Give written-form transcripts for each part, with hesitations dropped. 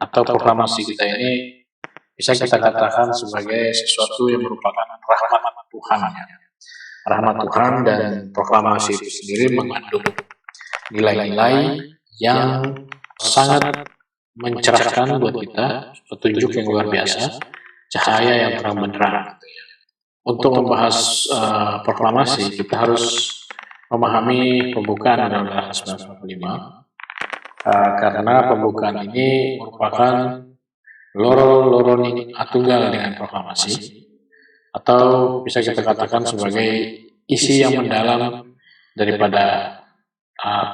atau proklamasi kita ini bisa kita katakan sebagai sesuatu yang merupakan rahmat Tuhan. Rahmat Tuhan, dan proklamasi itu sendiri mengandung nilai-nilai yang sangat mencerahkan buat kita, petunjuk yang luar biasa, cahaya yang terang benderang. Untuk membahas proklamasi, kita harus memahami pembukaan Undang-Undang 1945, karena pembukaan ini merupakan loro-loroni tunggal dengan proklamasi, atau bisa kita katakan sebagai isi yang mendalam daripada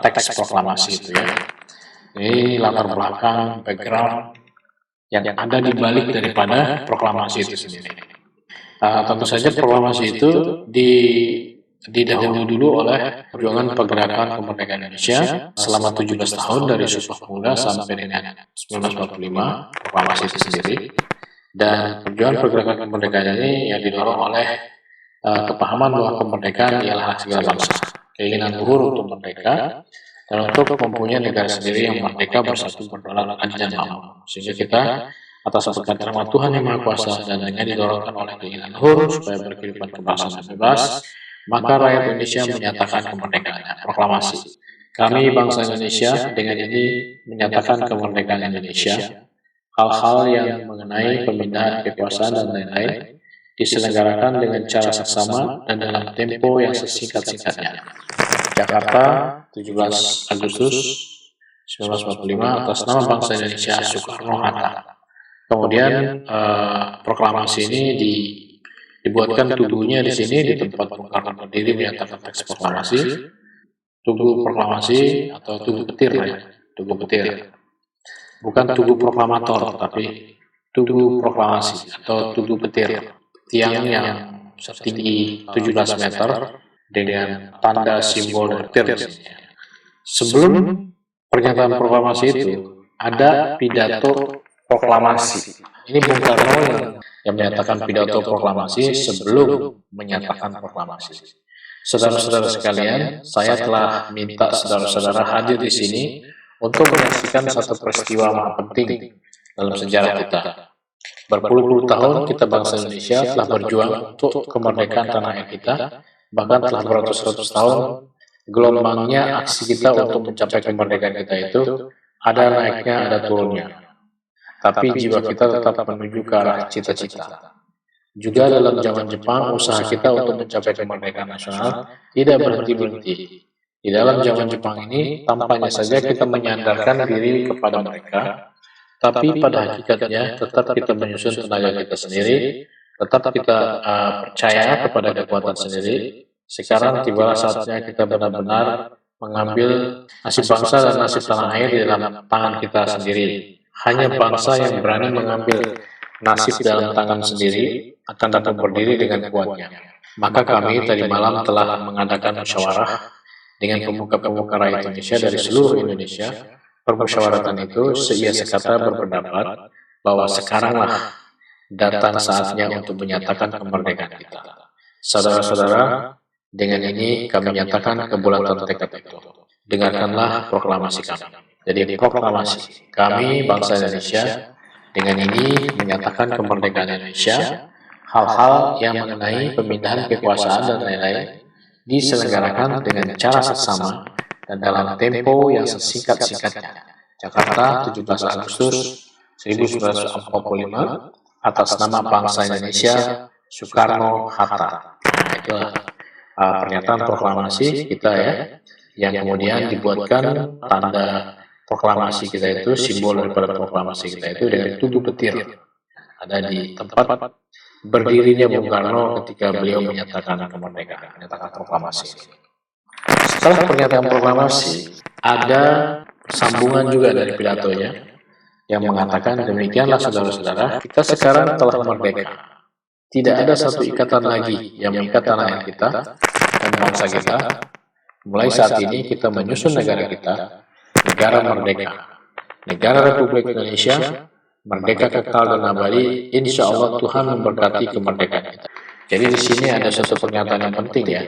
teks proklamasi itu ya. Ini latar belakang, background yang ada di balik daripada proklamasi itu sendiri. Tentu saja proklamasi itu didahului dulu oleh perjuangan pergerakan kemerdekaan Indonesia selama 17 tahun dari Sumpah Pemuda sampai dengan 1945, proklamasi itu sendiri. Dan perjuangan pergerakan kemerdekaan ini yang didorong oleh kepahaman bahwa kemerdekaan ialah hak segala bangsa, keinginan luhur untuk merdeka dan untuk mempunyai negara sendiri yang merdeka, bersatu, berdaulat, adil dan makmur. Sehingga kita atas berkat rahmat Tuhan yang Maha Kuasa dan dengan didorongkan oleh keinginan luhur supaya berkehidupan kebangsaan dan bebas, maka rakyat Indonesia menyatakan kemerdekaannya. Proklamasi. Kami bangsa Indonesia dengan ini menyatakan kemerdekaan Indonesia. Hal-hal yang mengenai pemindahan kekuasaan dan lain-lain diselenggarakan dengan cara seksama dan dalam tempo yang sesingkat-singkatnya. Jakarta, 17 Agustus 1945, atas nama bangsa Indonesia, Soekarno-Hatta. Kemudian proklamasi ini dibuatkan tubuhnya di sini di tempat Bung Karno berdiri menyatakan teks proklamasi. Tugu proklamasi atau tugu petir ya, tugu petir. Bukan tugu proklamator, tapi tugu proklamasi atau tugu petir. Tiang yang setinggi 17 meter dengan tanda simbol petir di sini. Sebelum pernyataan proklamasi itu ada pidato proklamasi. Ini Bung Karno yang menyatakan pidato proklamasi sebelum menyatakan proklamasi. Saudara-saudara sekalian, saya telah minta saudara-saudara hadir di sini untuk menyaksikan satu peristiwa yang penting dalam sejarah kita. Berpuluh-puluh tahun kita bangsa Indonesia telah berjuang untuk kemerdekaan tanah air kita, bahkan telah beratus-ratus tahun gelombangnya aksi kita untuk mencapai kemerdekaan kita itu ada naiknya, ada turunnya. Tapi jiwa kita tetap menuju ke arah cita-cita. Juga dalam zaman Jepang, usaha kita untuk mencapai kemerdekaan nasional tidak berhenti-berhenti. Di dalam zaman Jepang ini, tampaknya saja kita menyandarkan diri kepada mereka, tapi pada hakikatnya tetap kita menyusun tenaga kita sendiri, tetap kita percaya kepada kekuatan sendiri. Sekarang tibalah saatnya kita benar-benar mengambil nasib bangsa dan nasib tanah air di dalam tangan kita sendiri. Hanya bangsa yang berani mengambil nasib dalam tangan sendiri akan dapat berdiri dengan kuatnya. Maka kami tadi malam telah mengadakan musyawarah dengan pemuka-pemuka rakyat Indonesia dari seluruh Indonesia. Permusyawaratan itu seia sekata berpendapat bahwa sekaranglah datang saatnya untuk menyatakan kemerdekaan kita. Saudara-saudara, dengan ini kami nyatakan kebulatan tekad itu. Dengarkanlah proklamasi kami. Jadi proklamasi kami bangsa Indonesia dengan ini menyatakan kemerdekaan Indonesia. Hal-hal yang mengenai pemindahan kekuasaan dan lain-lain diselenggarakan dengan cara seksama dan dalam tempo yang sesingkat-singkatnya. Jakarta, 17 Agustus 1945, atas nama bangsa Indonesia, Soekarno-Hatta. Nah, itulah pernyataan proklamasi kita ya, yang kemudian dibuatkan tanda proklamasi kita itu, simbol daripada proklamasi kita itu dengan tugu petir. Ada di tempat berdirinya Bung Karno ketika beliau menyatakan kemerdekaan, menyatakan proklamasi. Setelah pernyataan proklamasi, ada sambungan juga dari pidatonya yang mengatakan, demikianlah saudara-saudara, kita sekarang telah merdeka. Tidak ada satu ikatan lagi yang mengikat tanah air kita dan bangsa kita. Mulai saat ini kita menyusun negara kita, negara merdeka, negara Republik Indonesia, merdeka kekal dan abadi. Insya Allah Tuhan memberkati kemerdekaan kita. Jadi di sini ada satu pernyataan yang penting ya.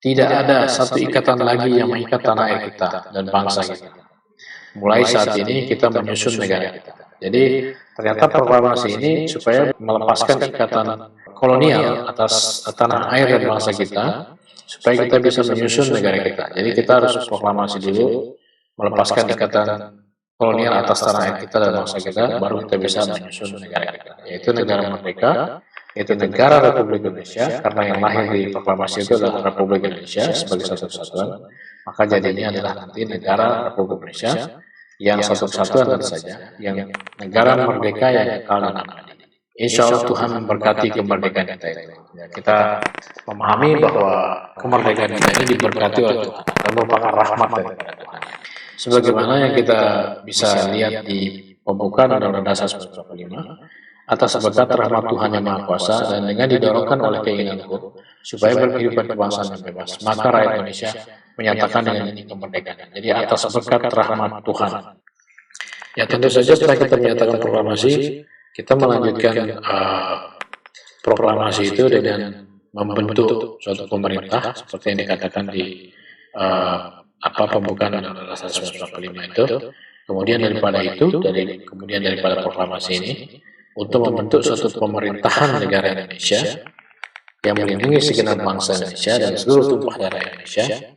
Tidak ada satu ikatan lagi yang mengikat tanah air kita dan bangsa kita. mulai saat ini kita menyusun negara kita. Jadi ternyata proklamasi ini supaya melepaskan ikatan kolonial atas tanah air dan bangsa kita, supaya kita bisa menyusun negara kita. Jadi kita harus proklamasi dulu, melepaskan ikatan kolonial atas tanah air kita dan bangsa kita, baru kita bisa menyusun negara kita, yaitu negara merdeka, yaitu negara Republik Indonesia, karena yang lahir di proklamasi itu adalah Republik Indonesia sebagai satu kesatuan, maka jadinya adalah nanti negara Republik Indonesia yang satu kesatuan tentu saja, yang negara merdeka yang kekal dan abadi. Insya Allah Tuhan memberkati kemerdekaan kita itu. Ya, kita memahami bahwa kemerdekaan kita ini diberkati oleh Tuhan dan merupakan rahmat daripada Tuhan. Sebagaimana yang kita bisa lihat di pembukaan Undang-Undang Dasar 1945, atas berkat rahmat Tuhan yang Maha Kuasa dan dengan didorongkan oleh keinginan Tuhan supaya berkehidupan kebangsaan yang bebas, maka rakyat Indonesia menyatakan dengan ini kemerdekaan. Jadi atas berkat rahmat Tuhan. Ya tentu saja setelah kita menyatakan proklamasi, kita melanjutkan proklamasi itu dengan membentuk suatu pemerintah seperti yang dikatakan di pembukaan Undang-Undang Dasar 1945 itu. Kemudian daripada proklamasi ini, untuk membentuk suatu pemerintahan negara Indonesia yang melindungi segenap bangsa Indonesia dan seluruh tumpah darah Indonesia,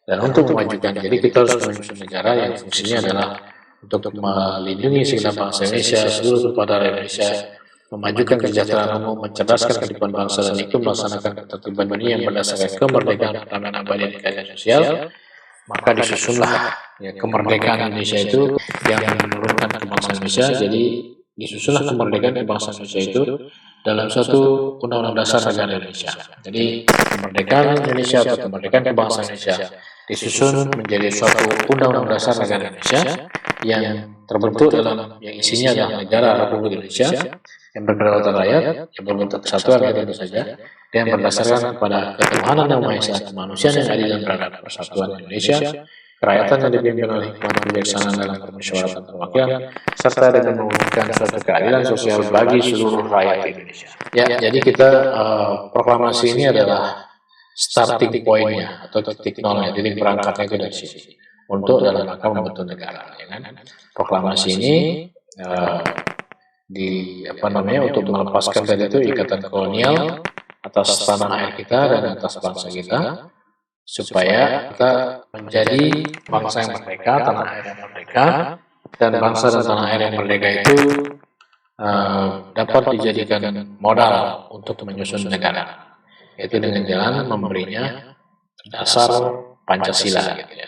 dan untuk memajukan, jadi kita harus menyusun negara yang fungsinya adalah untuk melindungi segenap bangsa Indonesia, seluruh tumpah darah Indonesia, memajukan kesejahteraan umum, mencerdaskan kehidupan bangsa dan ikut melaksanakan ketertiban dunia yang berdasarkan kemerdekaan, perdamaian abadi dan keadilan sosial. Maka disusunlah kemerdekaan Indonesia itu yang menurunkan kebangsaan Indonesia. Jadi disusunlah kemerdekaan kebangsaan Indonesia itu dalam suatu undang-undang dasar negara Indonesia. Jadi kemerdekaan Indonesia atau kemerdekaan kebangsaan Indonesia disusun menjadi suatu undang-undang dasar negara Indonesia yang terbentuk dalam yang isinya adalah negara Republik Indonesia yang berkedaulatan rakyat, yang berbentuk kesatuan tentu saja, dan berdasarkan kepada ketuhanan yang Maha Esa, kemanusiaan yang adil dan beradab, persatuan Indonesia, kerakyatan yang dipimpin oleh hikmat kebijaksanaan dalam permusyawaratan perwakilan, serta dengan mewujudkan suatu keadilan sosial bagi seluruh rakyat Indonesia. Ya, jadi kita proklamasi ini adalah starting point-nya atau titik nolnya, titik berangkatnya itu dari sini untuk dalam rangka membentuk negara. Ya kan? Proklamasi ini untuk melepaskan tadi itu ikatan kolonial atas tanah air kita dan atas bangsa kita, supaya kita menjadi bangsa yang merdeka, tanah air yang merdeka, dan bangsa dan tanah air yang merdeka itu dapat dijadikan modal untuk menyusun negara, yaitu dengan jalan memberinya dasar Pancasila. Gitu ya.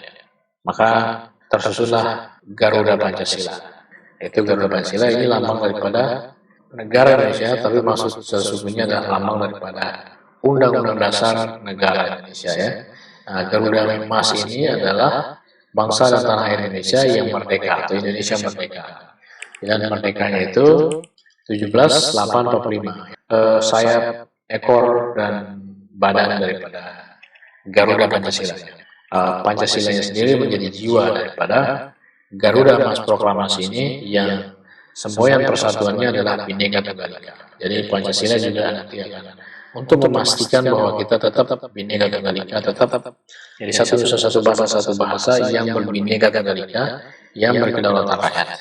Maka tersusunlah Garuda Pancasila. Itu Garuda Pancasila ini lambang daripada negara Indonesia, tapi maksud sesungguhnya adalah lambang daripada Undang-Undang Dasar Negara Indonesia ya. Nah, Garuda Emas ini adalah bangsa dan tanah air Indonesia yang merdeka atau Indonesia merdeka. Dan merdekanya itu 17.845. Sayap, ekor dan badan daripada Garuda Pancasila. Pancasilanya sendiri menjadi jiwa daripada Garuda Emas Proklamasi ini yang semboyan persatuannya adalah Bhinneka Tunggal Ika. Jadi Pancasila juga nanti akan untuk memastikan bahwa kita tetap Bhinneka Tunggal Ika, tetap jadi satu nusa satu bahasa yang berbhinneka Tunggal Ika, yang berkedaulatan rakyat.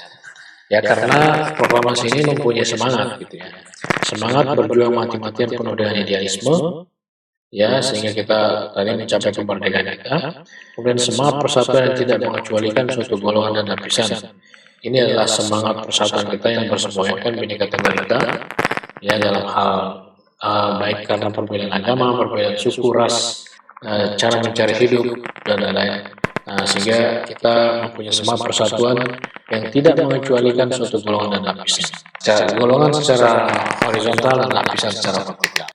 Ya karena proklamasi ini mempunyai semangat gitu ya. Semangat berjuang mati-matian penuh dengan idealisme. Ya, sehingga kita tadi mencapai kemerdekaan kita. Kemudian semangat persatuan yang tidak mengecualikan suatu golongan dan lapisan. Ini adalah semangat persatuan kita yang bersemboyankan Bhinneka Tunggal Ika. Ya, dalam hal baik karena perbedaan agama, perbedaan suku, ras, cara mencari hidup dan lain-lain. Sehingga kita mempunyai semangat persatuan yang tidak mengecualikan suatu golongan dan lapisan. Golongan secara horizontal dan lapisan secara vertikal.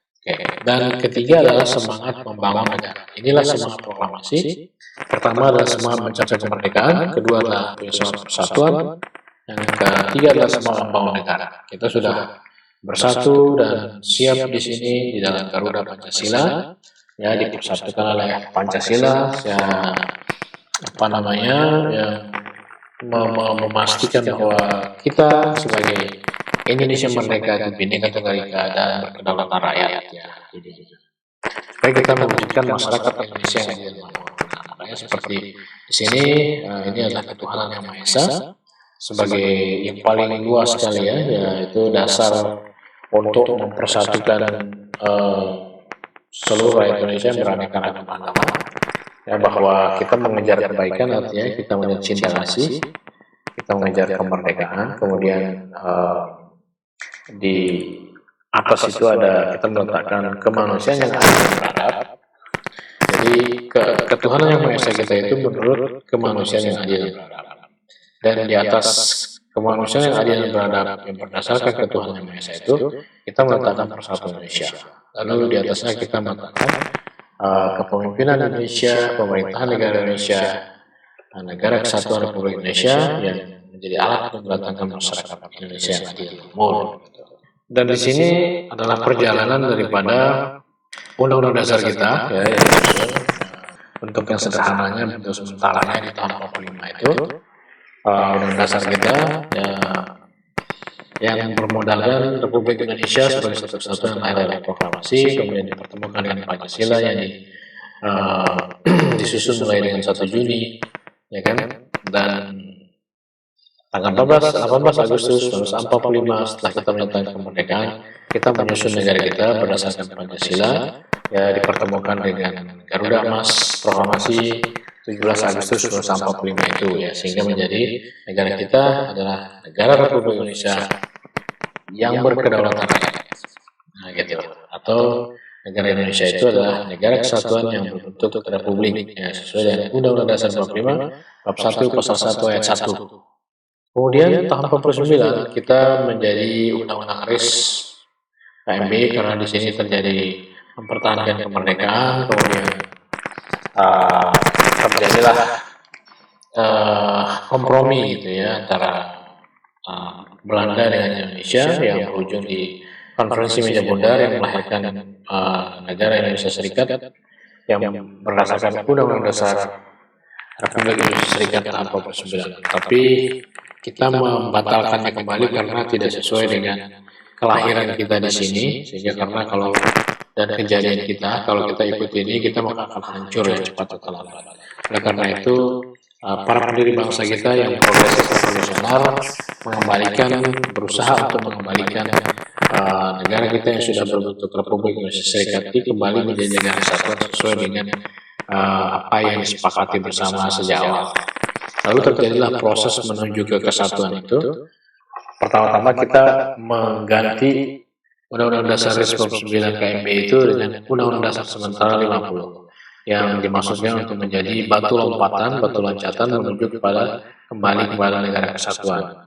Dan ketiga adalah semangat membangun negara. Inilah semangat proklamasi. Pertama adalah semangat mencapai kemerdekaan, kedua adalah semangat persatuan, yang ketiga adalah semangat membangun negara. Kita sudah bersatu dan siap di sini di dalam Garuda Pancasila, ya dipersatukan oleh Pancasila, yang memastikan bahwa kita sebagai Indonesia merdeka dan Bhinneka Tunggal Ika dan berkedaulatan rakyat ya. Supaya kita mewujudkan masyarakat Indonesia yang adil dan makmur. Makanya seperti di sini ini adalah ketuhanan yang Maha Esa sebagai yang paling luas sekali ya, yaitu dasar untuk mempersatukan seluruh rakyat Indonesia yang beraneka ragam agama. Ya, bahwa kita mengejar kebaikan artinya kita mengejar cinta kasih, kita mengejar kemerdekaan, kemudian di atas itu ada kita meletakkan kemanusiaan yang adil dan beradab. Jadi ketuhanan yang Maha Esa kita itu menurut kemanusiaan yang adil dan beradab. Dan di atas kemanusiaan yang adil dan beradab yang berdasarkan ketuhanan yang Maha Esa itu kita meletakkan persatuan Indonesia. Lalu di atasnya kita meletakkan kepemimpinan Indonesia, pemerintahan negara Indonesia, negara kesatuan Republik Indonesia yang menjadi alat untuk mendatangkan masyarakat Indonesia yang adil dan makmur. Dan di sini adalah perjalanan daripada Undang-Undang Dasar kita, ya, yang bentuk yang sederhananya, bentuk sementaranya di tahun 45 itu, Undang-Undang Dasar kita ya, yang bermodalkan Republik Indonesia sebagai satu-satunya lahir dari proklamasi, kemudian dipertemukan dengan Pancasila yang disusun mulai dengan 1 Juni, ya kan, dan tanggal 18 Agustus 1945 setelah kita menetapkan kemerdekaan, kita menyusun negara kita berdasarkan Pancasila, ya, dipertemukan dengan Garuda Emas Proklamasi 17 Agustus 1945 itu, ya, sehingga menjadi negara kita adalah negara Republik Indonesia yang berkedaulatan rakyat. Nah, gitu. Atau negara Indonesia itu adalah negara kesatuan yang berbentuk republik, ya, sesuai dengan Undang-Undang Dasar 45 bab 1 pasal 1 ayat 1. Kemudian tahun 49 kita menjadi Undang-Undang RIS KMB karena di sini terjadi mempertahankan kemerdekaan, kemudian terjadilah kompromi gitu ya antara Belanda dengan Indonesia yang berujung di konferensi meja bundar yang melahirkan negara Indonesia Serikat yang berdasarkan Undang-Undang Dasar Republik Indonesia Serikat tahun 49. Tapi kita membatalkannya kembali karena tidak sesuai dengan kelahiran kita di sini, sehingga karena kalau dan kejadian kita, kalau kita ikuti ini kita akan hancur ya cepat atau lambat. Oleh karena itu para pendiri bangsa kita yang progresif revolusioner berusaha untuk mengembalikan negara kita yang sudah berbentuk Republik Indonesia Serikat ini kembali menjadi negara kesatuan sesuai dengan apa yang disepakati bersama sejak awal. Lalu terjadilah proses menuju ke kesatuan itu. Pertama-tama kita mengganti Undang-Undang Dasar 49 KMB itu dengan Undang-Undang Dasar Sementara 50 yang dimaksudkan untuk menjadi batu lompatan, batu loncatan menuju kembali kepada negara kesatuan.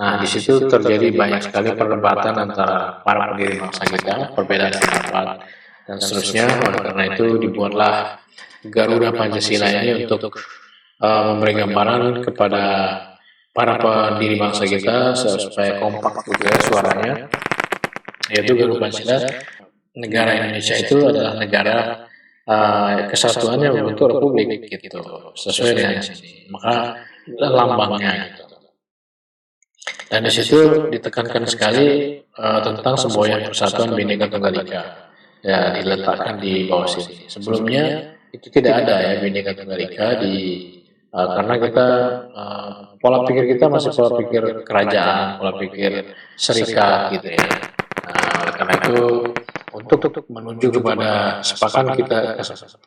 Nah, di situ terjadi banyak sekali perdebatan antara para pendiri bangsa kita, perbedaan pendapat dan seterusnya. Oleh karena itu dibuatlah Garuda Pancasila ini untuk memberi gambaran kepada para pendiri bangsa kita supaya kompak juga suaranya, yaitu Garuda Pancasila, negara Indonesia itu adalah negara kesatuan yang membentuk republik gitu, sesuai dengan sini. Maka lambangnya gitu. Dan di situ ditekankan sekali tentang semboyan persatuan Bhinneka Tunggal Ika. Ya, diletakkan di bawah sini. Sebelumnya itu tidak ada ya Bhinneka Tunggal Ika karena kita pola pikir kita masih pola pikir kerajaan, pola pikir serikat gitu ya. Nah, oleh karena itu untuk menuju kepada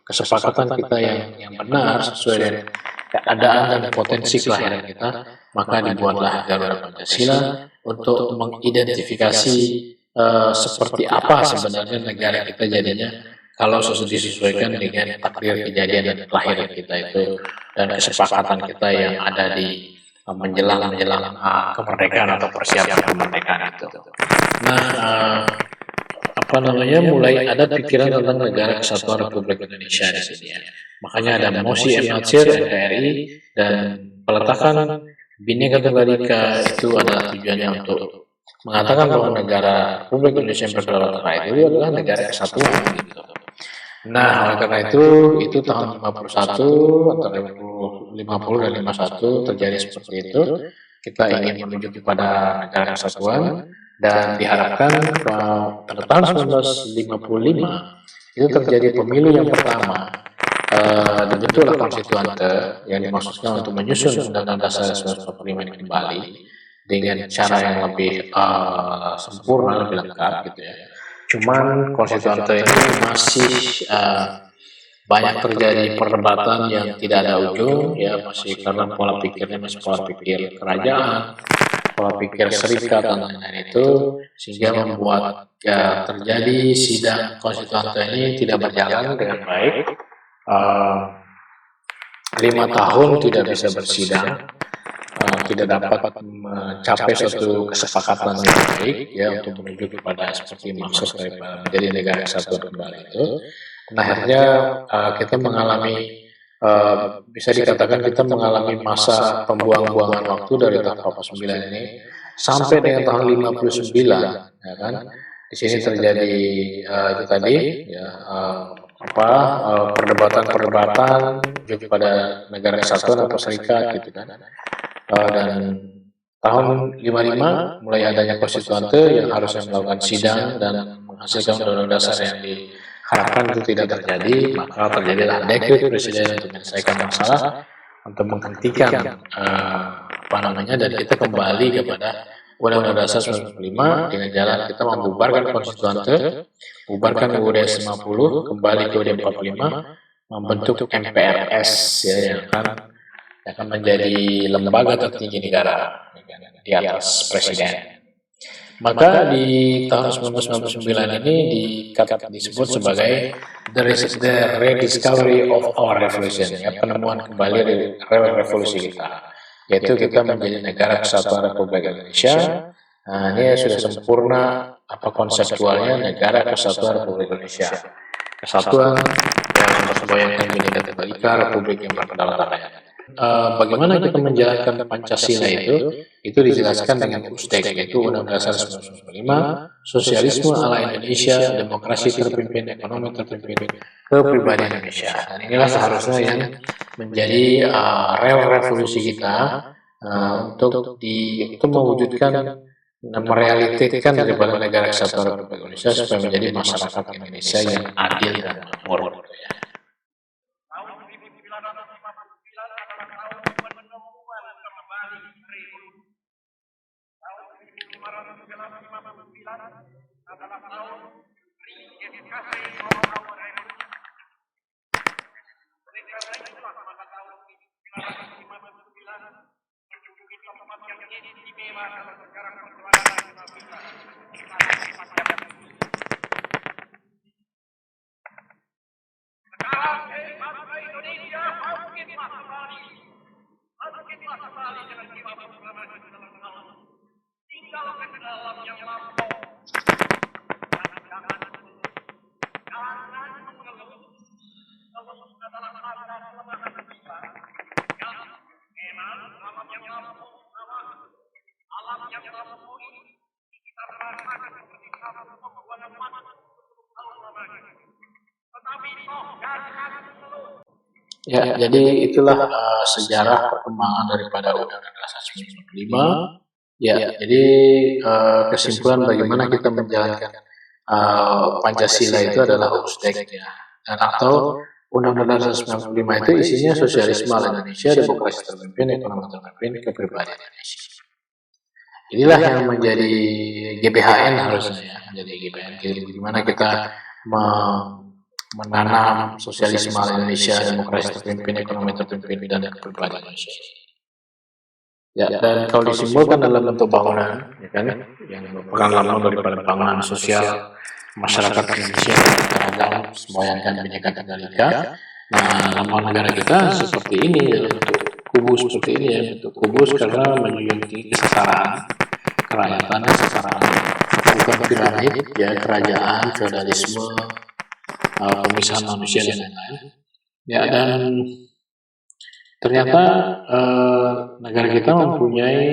kesepakatan kita yang benar sesuai dengan keadaan dan potensi kelahiran kita, maka dibuatlah Garuda Pancasila untuk mengidentifikasi seperti apa sebenarnya negara kita jadinya kalau disesuaikan dengan takdir kejadian dan kelahiran kita itu dan kesepakatan kita yang ada di menjelang kemerdekaan atau persiapan kemerdekaan itu. Nah, mulai ada pikiran tentang negara kesatuan Republik Indonesia di sini ya. Makanya ada mosi M.Natsir NKRI dan peletakan Bhinneka Tunggal Ika itu adalah tujuannya untuk mengatakan bahwa negara Republik Indonesia yang berkedaulatan rakyat itu adalah negara kesatuan gitu. Nah, oleh karena itu tahun 51 antara 50 dan 51 terjadi seperti itu. Kita ingin menuju kepada negara kesatuan dan diharapkan pada tahun 1955 itu terjadi pemilu yang pertama dibentuklah konstituante yang dimaksudkan untuk menyusun Undang-Undang Dasar 1945 ini kembali dengan cara yang lebih sempurna, lebih lengkap gitu ya. Cuman konstituante ini masih banyak terjadi perdebatan yang tidak ada ujung ya, masih karena pola pikirnya masih pola pikir kerajaan, pola pikir serikat dan lain-lain itu, sehingga membuat ya terjadi sidang konstituante ini tidak berjalan dengan baik. 5 tahun tidak bisa bersidang, tidak dapat mencapai suatu kesepakatan yang baik ya untuk menuju kepada seperti maksud daripada menjadi negara kesatuan kembali itu. Nah, akhirnya kita mengalami bisa dikatakan kita mengalami masa pembuang-buangan waktu dari tahun 49 ini sampai dengan tahun 59 ya kan. Di sini terjadi itu tadi ya perdebatan pada negara kesatuan atau serikat gitu kan. Dan tahun 55 mulai adanya konstituante yang harusnya melakukan sidang dan menghasilkan undang-undang dasar yang diharapkan itu tidak terjadi, maka terjadilah dekret presiden untuk menyelesaikan masalah, untuk menghentikan dan kita kembali kepada Undang-Undang Dasar 1945 dengan jalan kita membubarkan konstituante, bubarkan UUD 50, kembali ke UUD 45, membentuk MPRS ya, yang akan menjadi lembaga tertinggi negara di atas presiden. Maka di tahun 1999 ini disebut sebagai the rediscovery of our revolution, ya, penemuan kembali dari revolusi kita, yaitu kita menjadi negara kesatuan Republik Indonesia. Nah, ini sudah sempurna konseptualnya negara kesatuan Republik Indonesia. Kesatuan yang memperbayangkan Bhinneka Tunggal Ika, Republik yang berkedaulatan rakyat. Bagaimana kita menjalankan Pancasila itu dijelaskan dengan USDEK, yaitu Undang-Undang Dasar 1945, sosialisme ala Indonesia, demokrasi terpimpin, ekonomi terpimpin, kepribadian Indonesia. Dan inilah seharusnya yang menjadi revolusi kita untuk mewujudkan dan merealitasikan daripada negara kesatuan Republik Indonesia supaya menjadi masyarakat Indonesia yang adil dan makmur. Ya, jadi itulah sejarah perkembangan daripada Undang-Undang Dasar 1945. Ya, jadi kesimpulan bagaimana kita menjalankan Pancasila itu adalah USDEK ya, dan atau Undang-Undang Dasar 1945 itu isinya sosialisme ala Indonesia, demokrasi terpimpin, ekonomi terpimpin, kepribadian Indonesia. Inilah yang menjadi GBHN harusnya ya, menjadi GBHN. Gimana kita menanam sosialisme ala Indonesia, demokrasi terpimpin, ekonomi terpimpin, dan kepribadian Indonesia. Ya, dan kalau disimbolkan dalam bentuk bangunan, ya kan, yang merupakan lambang daripada bangunan sosial masyarakat Indonesia yang semboyankan Bhinneka Tunggal Ika. Nah, lambang negara kita seperti ini dalam bentuk kubus seperti ini ya, bentuk kubus karena menunjukkan kesetaraan, kerakyatan, kesetaraan, bukan piramid ya, kerajaan, feodalisme, pemisahan manusia dan lain-lain. Ya, dan ternyata negara kita mempunyai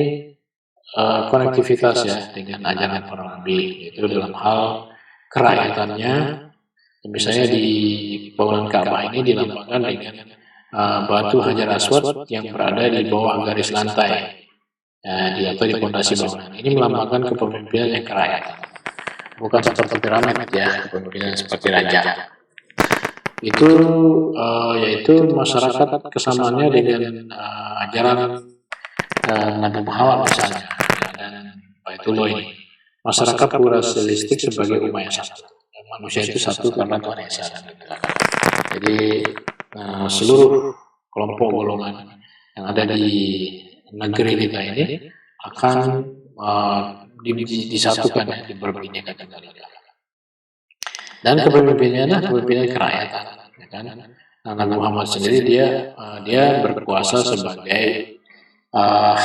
konektivitas ya dengan ajaran para nabi, yaitu dalam hal kerahyatannya. Misalnya di bangunan Ka'bah ini dilambangkan dengan batu Hajar Aswad yang berada di bawah garis lantai atau di pondasi bangunan. Ini melambangkan kepemimpinan yang kerakyatan, bukan seperti piramid ya, kepemimpinan seperti raja. itu yaitu masyarakat kesamaannya dengan ajaran Nabi Muhammad misalnya, ya, dan Baitullah ini. Masyarakat pluralistik sebagai umat yang satu. Manusia itu satu karena Tuhan Esa. Jadi seluruh kelompok golongan yang ada di negeri kita ini akan disatukan ya, diperbineka kembali. Dan kepemimpinannya kepemimpinan kerakyatan, ya kan? Nabi Muhammad sendiri dia berkuasa sebagai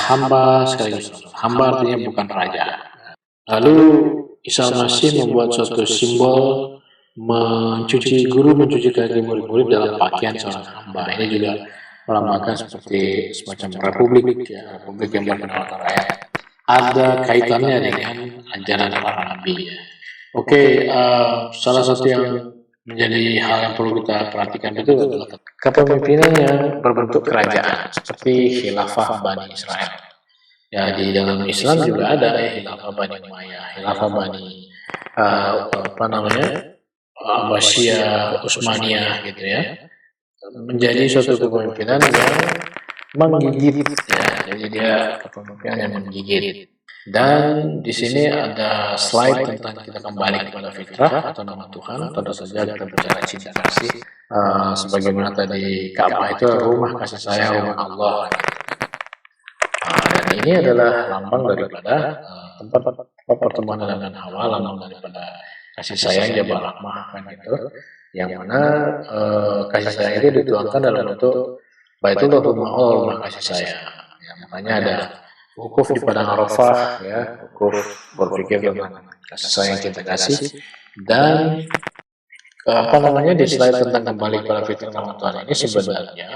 hamba sekaligus hamba artinya bukan raja. Lalu Isa Masih membuat suatu simbol mencuci kaki murid-murid dalam pakaian seorang hamba. Ini juga melambangkan seperti semacam republik, ya, republik yang berkedaulatan rakyat. Ada kaitannya dengan ajaran para nabi. Ya. Oke, salah satu yang menjadi hal yang perlu kita perhatikan itu adalah kepemimpinan yang berbentuk kerajaan seperti khilafah Bani Israel. Ya, di dalam Islam juga ada ya khilafah Bani Umayyah, khilafah Bani Abbasiyah, Utsmaniyah gitu ya. Menjadi suatu kepemimpinan yang menggigit ya. Jadi dia kepemimpinan yang menggigit. Dan di sini ada slide tentang kita kembali kepada fitrah atau nama Tuhan. Tentu saja kita bicara cinta kasih. Sebagaimana tadi Ka'bah itu rumah kasih sayang, rumah Allah. Dan ini adalah lambang daripada tempat pertemuan Adam dan Hawa, lambang daripada kasih sayang Jabal Rahmah kan gitu. Yang mana kasih sayang itu dituangkan dalam bentuk Baitullah rumah kasih sayang. Ya, makanya ada wukuf di padang Arafah, ya, wukuf berpikir tentang kasih sayang cinta kasih, dan di slide tentang kembali pada fitrah nama Tuhan ini sebenarnya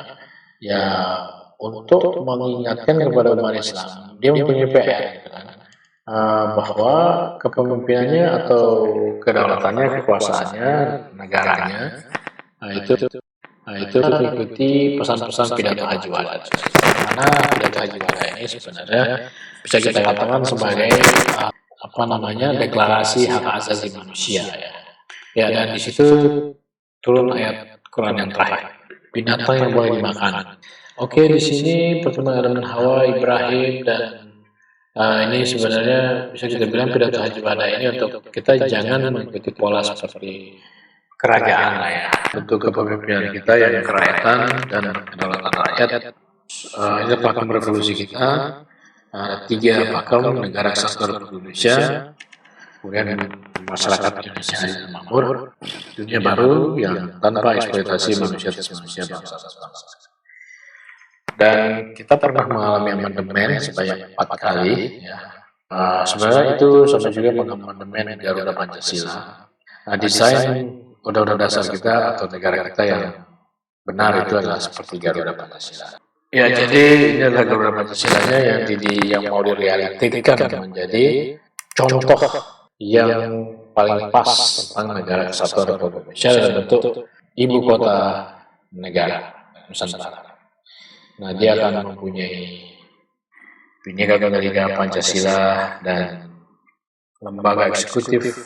ya untuk mengingatkan kepada umat Islam, dia mempunyai PR, gitu kan, bahwa kepemimpinannya atau kedaulatannya, kekuasaannya, negaranya, itu mengikuti pesan-pesan pidato Haji Wada. Karena pidato Haji Wada ini sebenarnya bisa kita katakan sebagai deklarasi hak asasi manusia ya. Ya, dan di situ turun ayat Quran yang terakhir, binatang yang boleh dimakan. Oke, di sini pertemuan Adam dan Hawa, Ibrahim, dan ini sebenarnya bisa kita bilang pidato Haji Wada ini untuk kita jangan mengikuti pola seperti kerajaan lah ya. Bentuk kepemimpinan kita yang kerakyatan dan kedaulatan rakyat. Ini pakem revolusi kita. 3 pakem negara kesatuan Indonesia, kemudian masyarakat Indonesia yang makmur, dunia baru yang tanpa eksploitasi manusia atas manusia, bangsa atas bangsa. Dan kita pernah mengalami amandemen sebanyak 4 kali. Ya. Sebenarnya itu sama juga mengamandemen Garuda Pancasila. Desain undang-undang dasar kita atau negara kita yang benar itu adalah seperti Garuda Pancasila. Ya, jadi ini adalah Garuda Pancasilanya yang mau direalisasikan menjadi contoh yang paling pas tentang negara kesatuan Republik Indonesia dalam bentuk ibu kota negara Nusantara. Nah, dia akan mempunyai Bhinneka Tunggal Ika Pancasila dan lembaga eksekutif,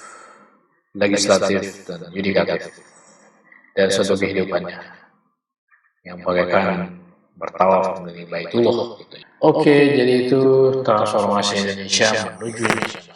legislatif, dan yudikatif, dan suatu kehidupannya yang bagaikan bertawaf mengenai Baitullah. Oke, jadi itu transformasi Indonesia menuju Indonesia.